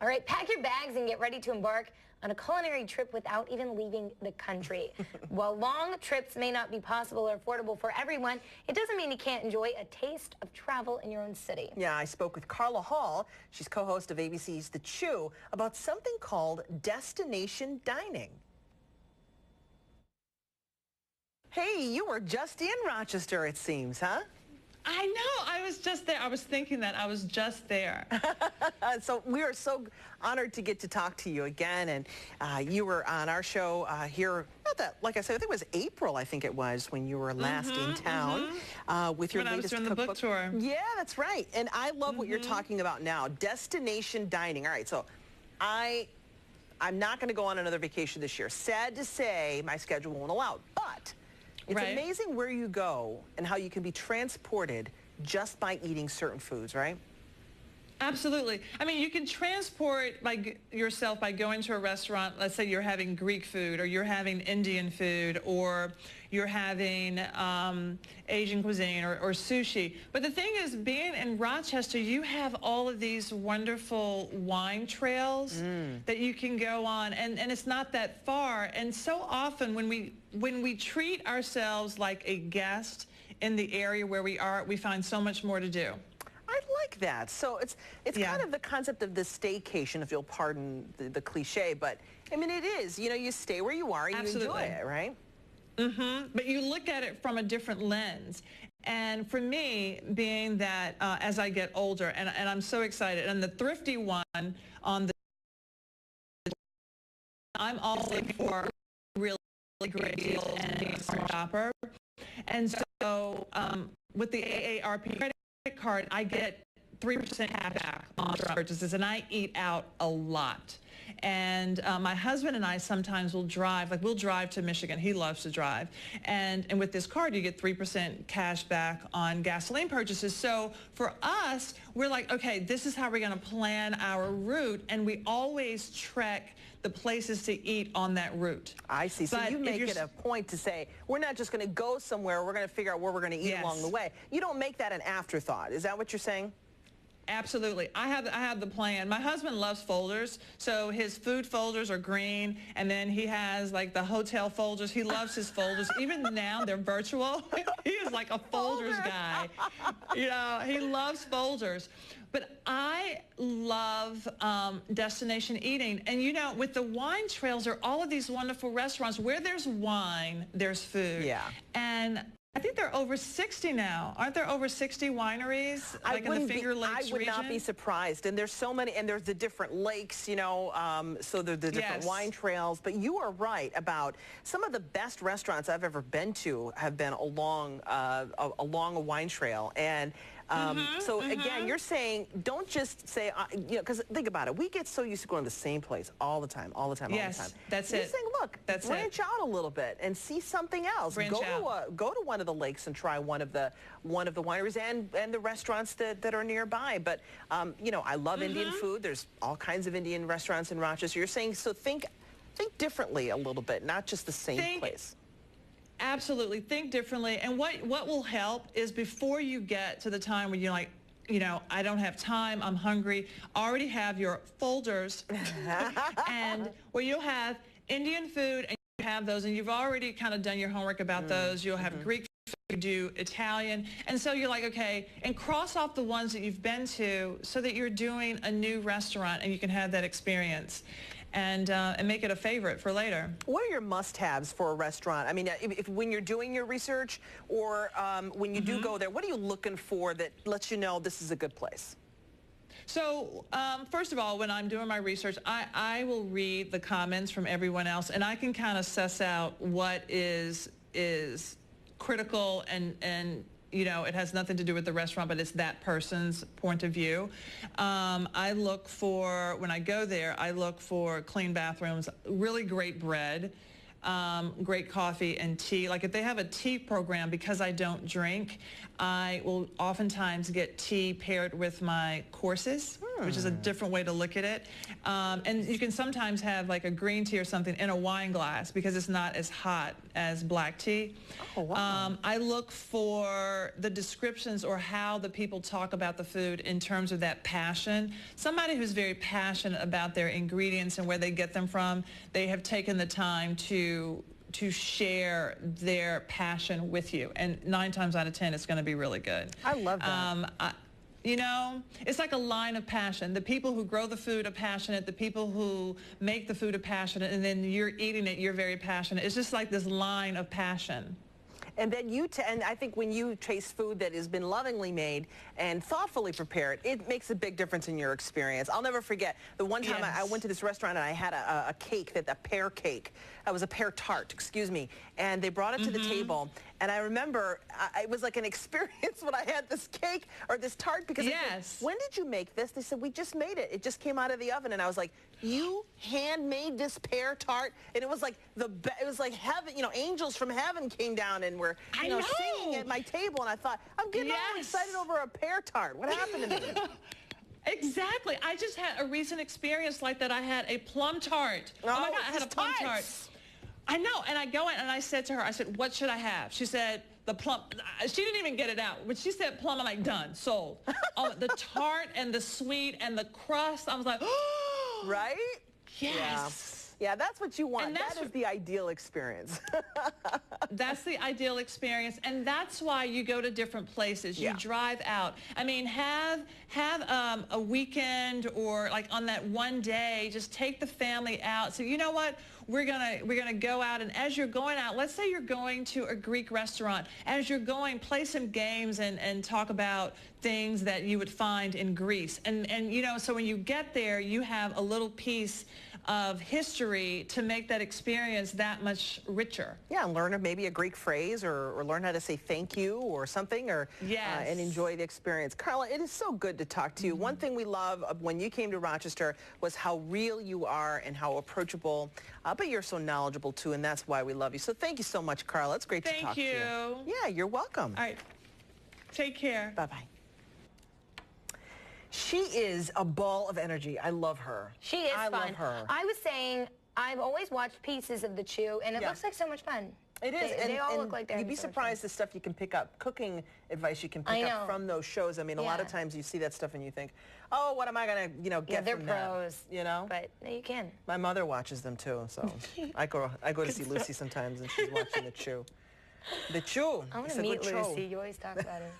All right, pack your bags and get ready to embark on a culinary trip without even leaving the country. While long trips may not be possible or affordable for everyone, it doesn't mean you can't enjoy a taste of travel in your own city. Yeah, I spoke with Carla Hall, she's co-host of ABC's The Chew, about something called destination dining. Hey, you were just in Rochester, it seems, huh? I know. I was just there. I was thinking that. I was just there. So we are so honored to get to talk to you again. And you were on our show here, not that, like I said, I think it was April, I think it was, when you were last in town with your when latest I was doing the book tour. Yeah, that's right. And I love what you're talking about now, destination dining. All right, so I'm not going to go on another vacation this year. Sad to say, my schedule won't allow it, but it's amazing where you go and how you can be transported just by eating certain foods, right? Absolutely. I mean, you can transport yourself by going to a restaurant. Let's say you're having Greek food, or you're having Indian food, or you're having Asian cuisine or sushi. But the thing is, being in Rochester, you have all of these wonderful wine trails that you can go on, and it's not that far. And so often when we treat ourselves like a guest in the area where we are, we find so much more to do. I like that. So it's kind of the concept of the staycation, if you'll pardon the cliche, but I mean it is. You know, you stay where you are and you enjoy it, right? But you look at it from a different lens. And for me, being that as I get older, and I'm so excited, and the thrifty one on the, I'm also looking for really great deals and being a smart shopper. And so with the AARP credit card, I get 3% cash back on purchases, and I eat out a lot. And my husband and I sometimes will drive, like we'll drive to Michigan. He loves to drive. And with this card, you get 3% cash back on gasoline purchases. So for us, we're like, okay, this is how we're going to plan our route. And we always trek the places to eat on that route. I see. So you make it a point to say, we're not just going to go somewhere, we're going to figure out where we're going to eat along the way. You don't make that an afterthought. Is that what you're saying? Absolutely. I have the plan. My husband loves folders, so his food folders are green, and then he has like the hotel folders. He loves his folders. Even now, they're virtual. He is like a folders guy. You know, he loves folders. But I love destination eating. And, you know, with the wine trails, there are all of these wonderful restaurants. Where there's wine, there's food. Yeah. And I think there are over 60 now. Aren't there over 60 wineries like in the Finger Lakes region? I would not be surprised. And there's so many, and there's the different lakes, you know, so there's the different wine trails. But you are right about some of the best restaurants I've ever been to have been along a wine trail. And so again, you're saying, don't just say, you know, because think about it. We get so used to going to the same place all the time, all the time. That's it. You're saying, look, branch out a little bit and see something else. Go to one of the lakes and try one of the wineries and the restaurants that are nearby. But you know, I love Indian food. There's all kinds of Indian restaurants in Rochester. You're saying, so think differently a little bit, not just the same place. Absolutely. Think differently. And what will help is before you get to the time when you're like, you know, I don't have time, I'm hungry, already have your folders and where you'll have Indian food and you have those, and you've already kind of done your homework about those. You'll have Greek food, you do Italian. And so you're like, okay, and cross off the ones that you've been to so that you're doing a new restaurant and you can have that experience. And make it a favorite for later. What are your must-haves for a restaurant? I mean, when you're doing your research or when you do go there, what are you looking for that lets you know this is a good place? So first of all, when I'm doing my research, I will read the comments from everyone else, and I can kind of suss out what is critical and you know, it has nothing to do with the restaurant, but it's that person's point of view. I look for, when I go there, I look for clean bathrooms, really great bread, great coffee and tea. Like if they have a tea program, because I don't drink, I will oftentimes get tea paired with my courses. which is a different way to look at it. And you can sometimes have like a green tea or something in a wine glass because it's not as hot as black tea. Oh, wow. I look for the descriptions or how the people talk about the food in terms of that passion. Somebody who's very passionate about their ingredients and where they get them from, they have taken the time to share their passion with you. And 9 times out of 10, it's going to be really good. I love that. You know, it's like a line of passion. The people who grow the food are passionate. The people who make the food are passionate. And then you're eating it, you're very passionate. It's just like this line of passion. And then and I think when you taste food that has been lovingly made and thoughtfully prepared, it makes a big difference in your experience. I'll never forget the one time I went to this restaurant and I had a cake, a pear cake. It was a pear tart, excuse me. And they brought it to the table. And I remember it was like an experience when I had this cake or this tart because I said, when did you make this? They said, we just made it. It just came out of the oven. And I was like, you handmade this pear tart? And it was like it was like heaven, you know, angels from heaven came down and were, you know, singing at my table. And I thought, I'm getting all excited over a pear tart. What happened to me? Exactly. I just had a recent experience like that. I had a plum tart. Oh my God, I had a plum tart. I know. And I go in and I said to her, I said, what should I have? She said, the plum. She didn't even get it out. But she said plum. I'm like, done, sold. The tart and the sweet and the crust. I was like, oh. Right? Yes. Yeah, that's what you want. That is the ideal experience. That's the ideal experience, and that's why you go to different places. You drive out. I mean, have a weekend or like on that one day, just take the family out. So you know what? We're gonna go out, and as you're going out, let's say you're going to a Greek restaurant. As you're going, play some games and talk about things that you would find in Greece. And you know, so when you get there, you have a little piece of history to make that experience that much richer. Yeah, and learn maybe a Greek phrase or learn how to say thank you or something, or and enjoy the experience. Carla, it is so good to talk to you. One thing we love when you came to Rochester was how real you are and how approachable, but you're so knowledgeable too, and that's why we love you. So thank you so much, Carla. It's great to talk to you. Thank you. Yeah, you're welcome. All right. Take care. Bye-bye. She is a ball of energy. I love her. She is fun. I love her. I was saying, I've always watched pieces of the Chew, and it looks like so much fun. It is. They all look like they're You'd be surprised the stuff you can pick up, cooking advice you can pick up from those shows. I mean, a lot of times you see that stuff and you think, oh, what am I going to, you know, get from that? They're pros. You know? But you can. My mother watches them too, so I go to see Lucy sometimes and she's watching the Chew. The Chew. I want to meet Lucy. You always talk about her.